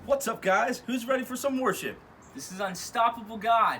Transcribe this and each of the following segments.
What's up, guys? Who's ready for some worship? This is Unstoppable God.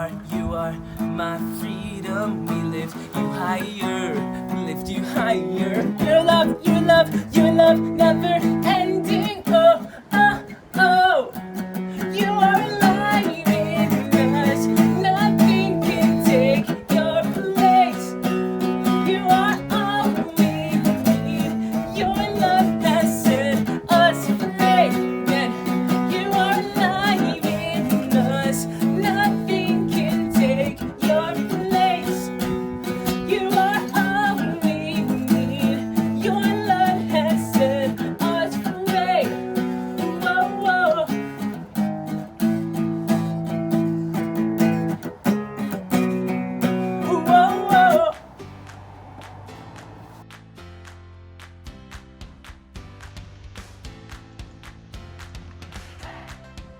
are my freedom. We lift you higher, we lift you higher. Your love, never ending. Oh, oh, oh. You are alive in us. Nothing can take your place. You are all we need. Your love has set us free. And you are alive in us. Nothing can take your place. You are all we need. Your love has set us free. Whoa, whoa. Whoa, whoa.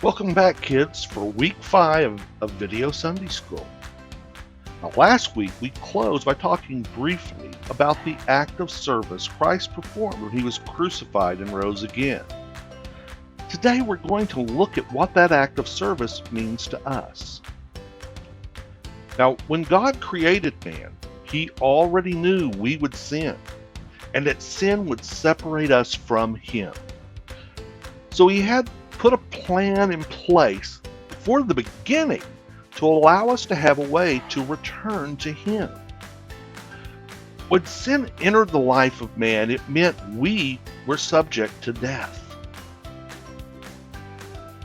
Welcome back, kids, for week 5 of Video Sunday School. Now, last week we closed by talking briefly about the act of service Christ performed when he was crucified and rose again. Today we're going to look at what that act of service means to us. Now, when God created man, he already knew we would sin, and that sin would separate us from him. So he had put a plan in place for the beginning to allow us to have a way to return to him. When sin entered the life of man, it meant we were subject to death.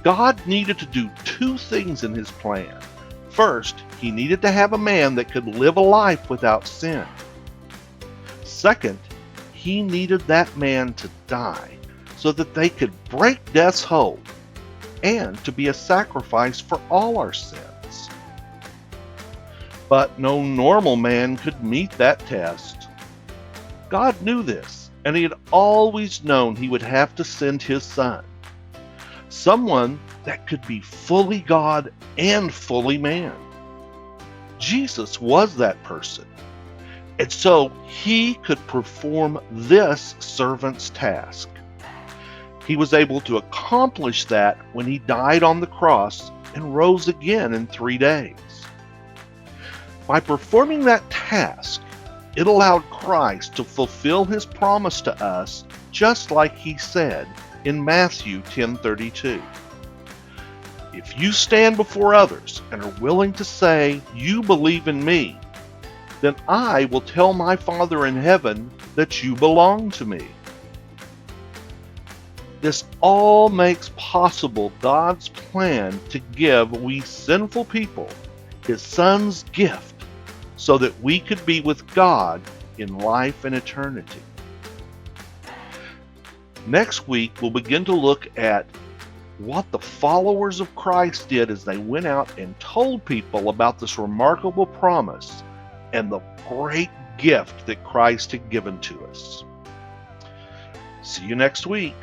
God needed to do 2 things in his plan. First, he needed to have a man that could live a life without sin. Second, he needed that man to die so that they could break death's hold and to be a sacrifice for all our sins. But no normal man could meet that test. God knew this, and he had always known he would have to send his son, someone that could be fully God and fully man. Jesus was that person, and so he could perform this servant's task. He was able to accomplish that when he died on the cross and rose again in 3 days. By performing that task, it allowed Christ to fulfill his promise to us, just like he said in Matthew 10:32. If you stand before others and are willing to say you believe in me, then I will tell my Father in heaven that you belong to me. This all makes possible God's plan to give we sinful people his Son's gift so that we could be with God in life and eternity. Next week, we'll begin to look at what the followers of Christ did as they went out and told people about this remarkable promise and the great gift that Christ had given to us. See you next week.